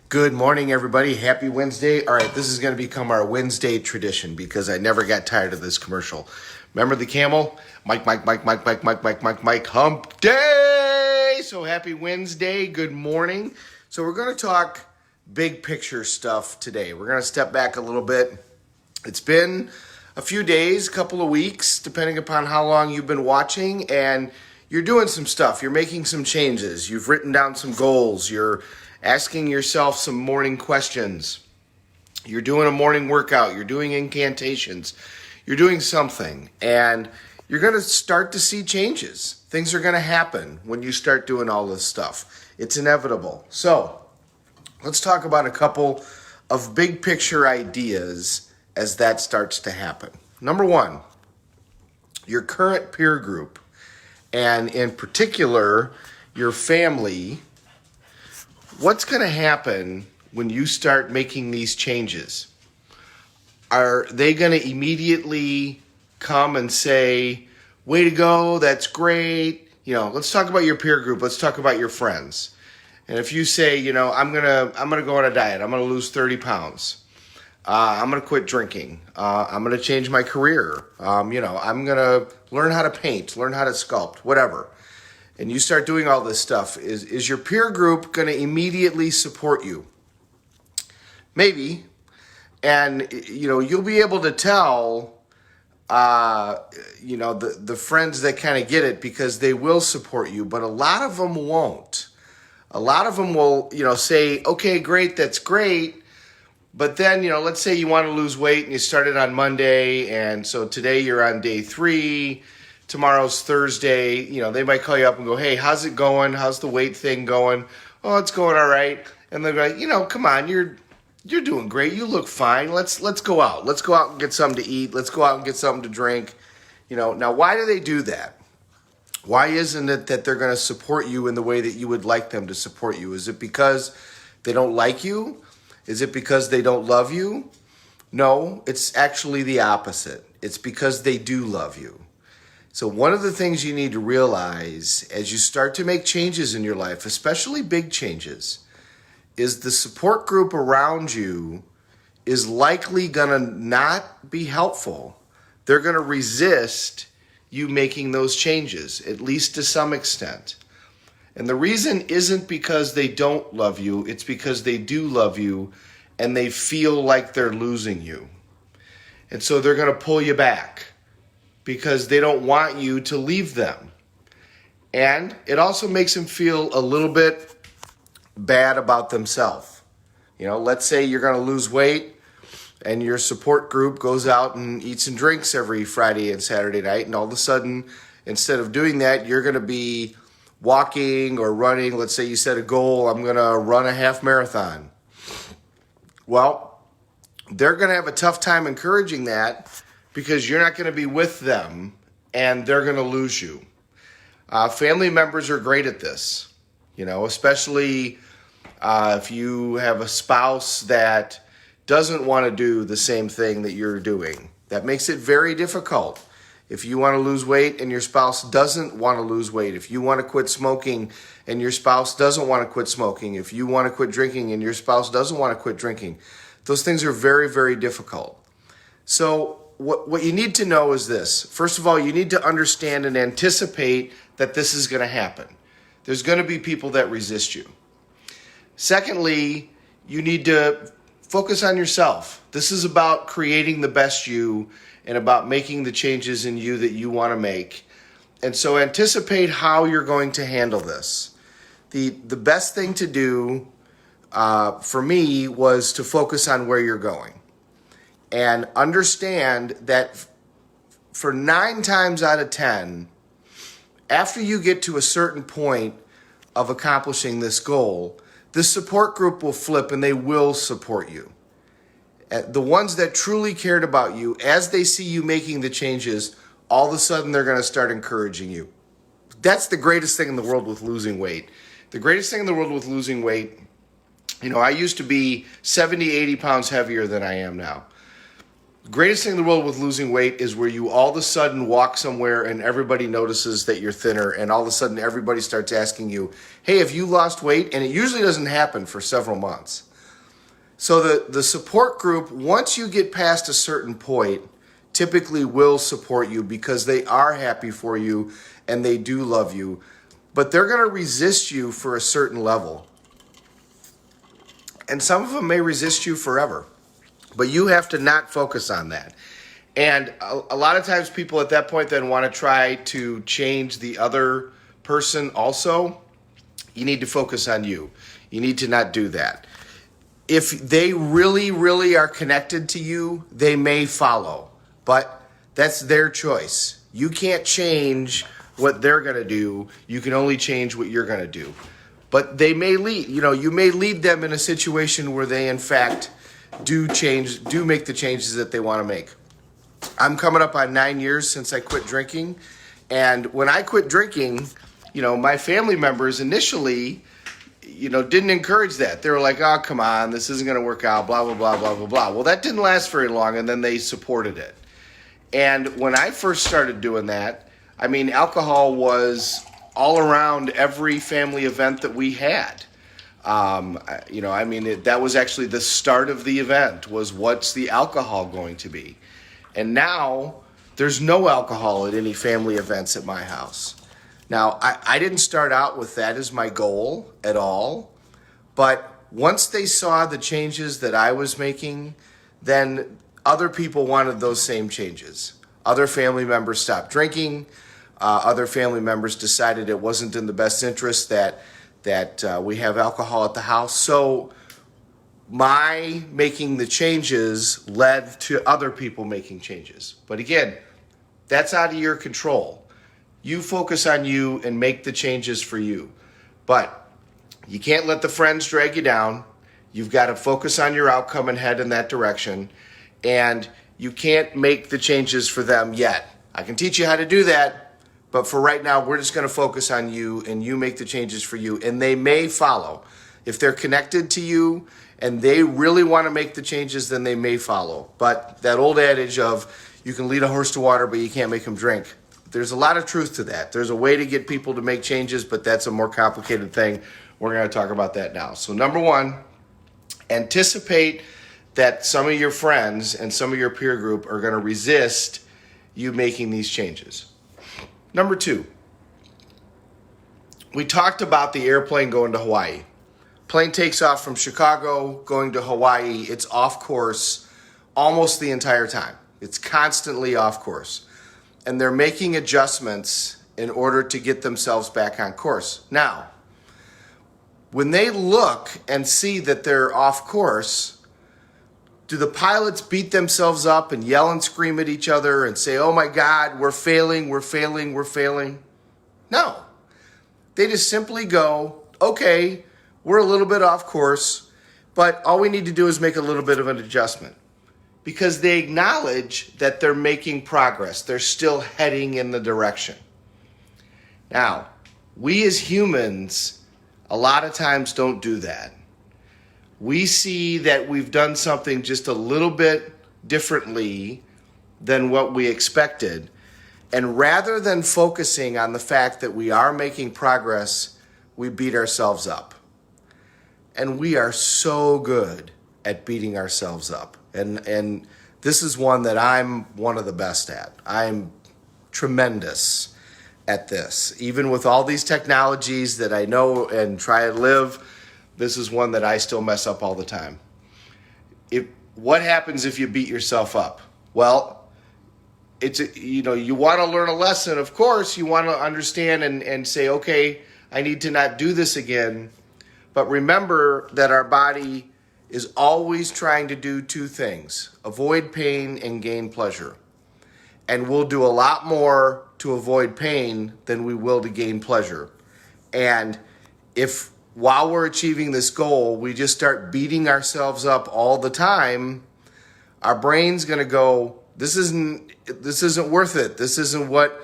Good morning, everybody. Happy Wednesday. All right, this is going to become our Wednesday tradition because I never got tired of this commercial. Remember the camel? Mike, hump day. So happy Wednesday. Good morning. So we're going to talk big picture stuff today. We're going to step back a little bit. It's been a few days, couple of weeks, depending upon how long you've been watching, and you're doing some stuff. You're making some changes. You've written down some goals. You're asking yourself some morning questions. You're doing a morning workout. You're doing incantations. You're doing something, and you're going to start to see changes. Things are going to happen when you start doing all this stuff. It's inevitable. So let's talk about a couple of big picture ideas as that starts to happen. Number one, your current peer group, and in particular, your family. What's going to happen when you start making these changes? Are they going to immediately come and say, way to go, that's great? Let's talk about your peer group. Let's talk about your friends. And if you say, I'm gonna go on a diet. I'm going to lose 30 pounds. I'm going to quit drinking. I'm going to change my career. I'm going to learn how to paint, learn how to sculpt, whatever. And you start doing all this stuff, is your peer group going to immediately support you? Maybe. And, you'll be able to tell, the friends that kind of get it because they will support you, but a lot of them won't. A lot of them will, say, okay, great, that's great. But then, let's say you want to lose weight and you started on Monday, and so today you're on day 3. Tomorrow's Thursday. They might call you up and go, hey, how's it going? How's the weight thing going? Oh, it's going all right. And they're like, come on, you're doing great. You look fine. Let's go out. Let's go out and get something to eat. Let's go out and get something to drink. Now why do they do that? Why isn't it that they're going to support you in the way that you would like them to support you? Is it because they don't like you? Is it because they don't love you? No, it's actually the opposite. It's because they do love you. So one of the things you need to realize as you start to make changes in your life, especially big changes, is the support group around you is likely going to not be helpful. They're going to resist you making those changes, at least to some extent. And the reason isn't because they don't love you, it's because they do love you and they feel like they're losing you. And so they're going to pull you back, because they don't want you to leave them. And it also makes them feel a little bit bad about themselves. Let's say you're going to lose weight and your support group goes out and eats and drinks every Friday and Saturday night, and all of a sudden, instead of doing that, you're going to be walking or running. Let's say you set a goal, I'm going to run a half marathon. Well, they're going to have a tough time encouraging that, because you're not going to be with them and they're going to lose you. Family members are great at this, especially if you have a spouse that doesn't want to do the same thing that you're doing. That makes it very difficult. If you want to lose weight and your spouse doesn't want to lose weight, if you want to quit smoking and your spouse doesn't want to quit smoking, if you want to quit drinking and your spouse doesn't want to quit drinking, those things are very, very difficult. So what you need to know is this. First of all, you need to understand and anticipate that this is going to happen. There's going to be people that resist you. Secondly, you need to focus on yourself. This is about creating the best you and about making the changes in you that you want to make. And so anticipate how you're going to handle this. The best thing to do for me was to focus on where you're going. And understand that for 9 times out of 10, after you get to a certain point of accomplishing this goal, the support group will flip and they will support you. The ones that truly cared about you, as they see you making the changes, all of a sudden they're going to start encouraging you. That's the greatest thing in the world with losing weight. The greatest thing in the world with losing weight, I used to be 70, 80 pounds heavier than I am now. Greatest thing in the world with losing weight is where you all of a sudden walk somewhere and everybody notices that you're thinner, and all of a sudden everybody starts asking you, hey, have you lost weight? And it usually doesn't happen for several months. So the support group, once you get past a certain point, typically will support you because they are happy for you and they do love you. But they're going to resist you for a certain level. And some of them may resist you forever. But you have to not focus on that. And a lot of times people at that point then want to try to change the other person also. You need to focus on you. You need to not do that. If they really, really are connected to you, they may follow. But that's their choice. You can't change what they're going to do. You can only change what you're going to do. But they may lead, you may lead them in a situation where they, in fact, do make the changes that they want to make. I'm coming up on 9 years since I quit drinking. And when I quit drinking, my family members initially, didn't encourage that. They were like, oh, come on, this isn't going to work out, blah, blah, blah, blah, blah, blah. Well, that didn't last very long, and then they supported it. And when I first started doing that, alcohol was all around every family event that we had. That was actually the start of the event, was what's the alcohol going to be? And now there's no alcohol at any family events at my house. Now, I didn't start out with that as my goal at all, but once they saw the changes that I was making, then other people wanted those same changes. Other family members stopped drinking. Other family members decided it wasn't in the best interest that we have alcohol at the house. So my making the changes led to other people making changes. But again, that's out of your control. You focus on you and make the changes for you. But you can't let the friends drag you down. You've got to focus on your outcome and head in that direction. And you can't make the changes for them yet. I can teach you how to do that, but for right now, we're just going to focus on you and you make the changes for you. And they may follow. If they're connected to you and they really want to make the changes, then they may follow. But that old adage of you can lead a horse to water, but you can't make him drink, there's a lot of truth to that. There's a way to get people to make changes, but that's a more complicated thing. We're going to talk about that now. So number one, anticipate that some of your friends and some of your peer group are going to resist you making these changes. Number two, we talked about the airplane going to Hawaii. Plane takes off from Chicago going to Hawaii. It's off course almost the entire time. It's constantly off course. And they're making adjustments in order to get themselves back on course. Now, when they look and see that they're off course, do the pilots beat themselves up and yell and scream at each other and say, oh my God, we're failing, we're failing, we're failing? No. They just simply go, okay, we're a little bit off course, but all we need to do is make a little bit of an adjustment. Because they acknowledge that they're making progress. They're still heading in the direction. Now, we as humans, a lot of times don't do that. We see that we've done something just a little bit differently than what we expected. And rather than focusing on the fact that we are making progress, we beat ourselves up. And we are so good at beating ourselves up. And this is one that I'm one of the best at. I'm tremendous at this. Even with all these technologies that I know and try to live, this is one that I still mess up all the time. What happens if you beat yourself up? Well, you want to learn a lesson, of course. You want to understand and say, okay, I need to not do this again. But remember that our body is always trying to do two things: avoid pain and gain pleasure. And we'll do a lot more to avoid pain than we will to gain pleasure. And if while we're achieving this goal, we just start beating ourselves up all the time, our brain's going to go, this isn't worth it. This isn't what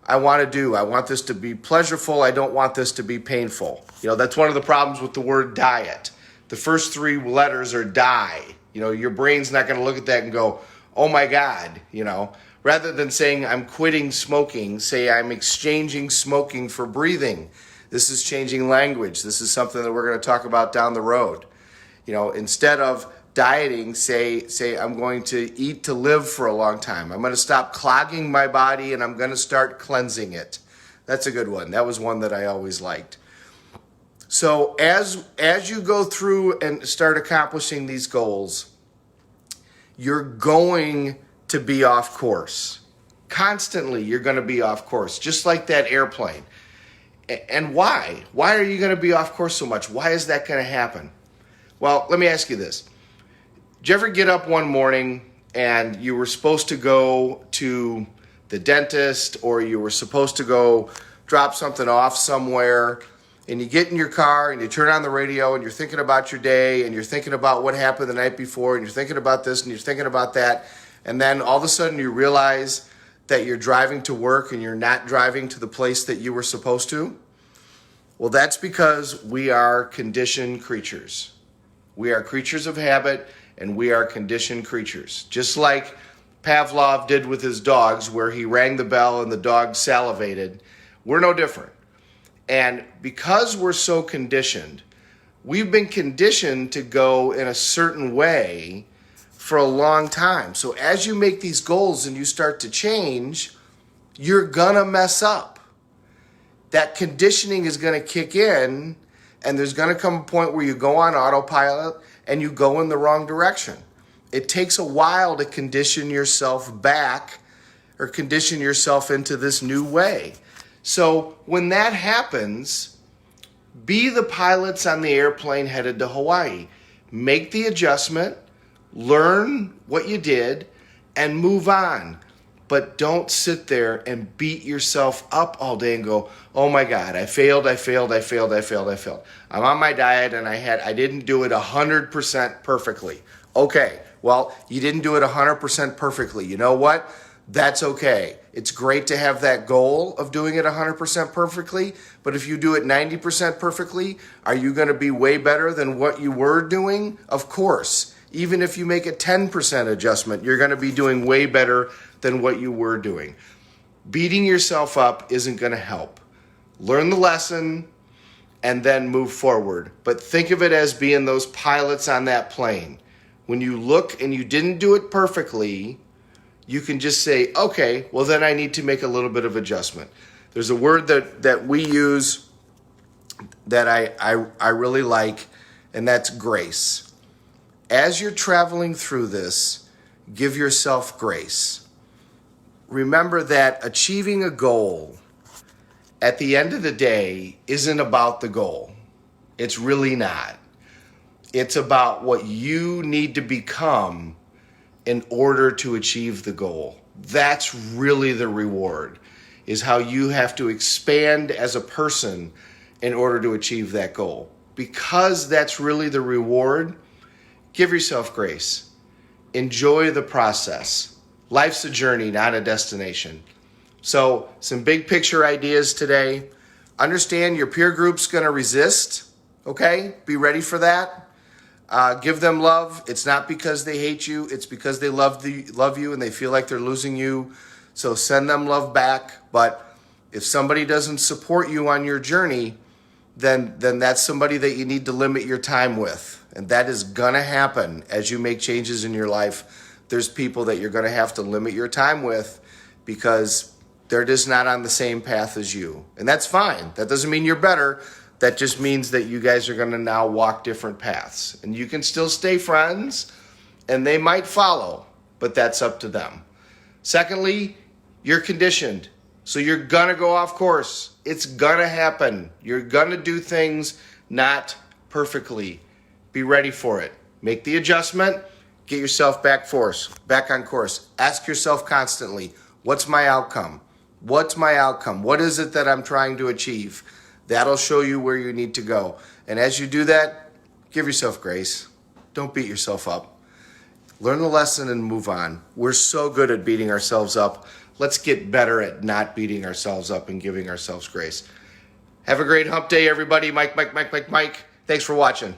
I want to do. I want this to be pleasurable. I don't want this to be painful. That's one of the problems with the word diet. The first three letters are die. Your brain's not going to look at that and go, oh my God, Rather than saying I'm quitting smoking, say I'm exchanging smoking for breathing. This is changing language. This is something that we're going to talk about down the road. Instead of dieting, say I'm going to eat to live for a long time. I'm going to stop clogging my body and I'm going to start cleansing it. That's a good one. That was one that I always liked. So as you go through and start accomplishing these goals, you're going to be off course. Constantly, you're going to be off course, just like that airplane. And why? Why are you going to be off course so much? Why is that going to happen? Well, let me ask you this. Did you ever get up one morning and you were supposed to go to the dentist, or you were supposed to go drop something off somewhere, and you get in your car and you turn on the radio and you're thinking about your day and you're thinking about what happened the night before and you're thinking about this and you're thinking about that, and then all of a sudden you realize that you're driving to work and you're not driving to the place that you were supposed to? Well, that's because we are conditioned creatures. We are creatures of habit, and we are conditioned creatures. Just like Pavlov did with his dogs, where he rang the bell and the dog salivated, we're no different. And because we're so conditioned, we've been conditioned to go in a certain way for a long time. So as you make these goals and you start to change, you're gonna mess up. That conditioning is gonna kick in, and there's gonna come a point where you go on autopilot and you go in the wrong direction. It takes a while to condition yourself back, or condition yourself into this new way. So when that happens, be the pilots on the airplane headed to Hawaii. Make the adjustment, learn what you did, and move on. But don't sit there and beat yourself up all day and go, oh my God, I failed. I'm on my diet and I didn't do it 100% perfectly. Okay, well, you didn't do it 100% perfectly. You know what? That's okay. It's great to have that goal of doing it 100% perfectly, but if you do it 90% perfectly, are you going to be way better than what you were doing? Of course. Even if you make a 10% adjustment, you're going to be doing way better than what you were doing. Beating yourself up isn't going to help. Learn the lesson and then move forward. But think of it as being those pilots on that plane. When you look and you didn't do it perfectly, you can just say, okay, well then I need to make a little bit of adjustment. There's a word that we use that I really like, and that's grace. As you're traveling through this, give yourself grace. Remember that achieving a goal at the end of the day isn't about the goal. It's really not. It's about what you need to become in order to achieve the goal. That's really the reward, is how you have to expand as a person in order to achieve that goal. Because that's really the reward, give yourself grace. Enjoy the process. Life's a journey, not a destination. So, some big picture ideas today. Understand your peer group's going to resist, okay? Be ready for that. Give them love. It's not because they hate you. It's because they love you and they feel like they're losing you. So send them love back. But if somebody doesn't support you on your journey, then that's somebody that you need to limit your time with. And that is going to happen as you make changes in your life. There's people that you're going to have to limit your time with because they're just not on the same path as you. And that's fine. That doesn't mean you're better. That just means that you guys are going to now walk different paths. And you can still stay friends, and they might follow, but that's up to them. Secondly, you're conditioned. So you're going to go off course. It's going to happen. You're going to do things not perfectly. Be ready for it. Make the adjustment. Get yourself back on course. Ask yourself constantly, what's my outcome? What's my outcome? What is it that I'm trying to achieve? That'll show you where you need to go. And as you do that, give yourself grace. Don't beat yourself up. Learn the lesson and move on. We're so good at beating ourselves up. Let's get better at not beating ourselves up and giving ourselves grace. Have a great hump day, everybody. Mike. Thanks for watching.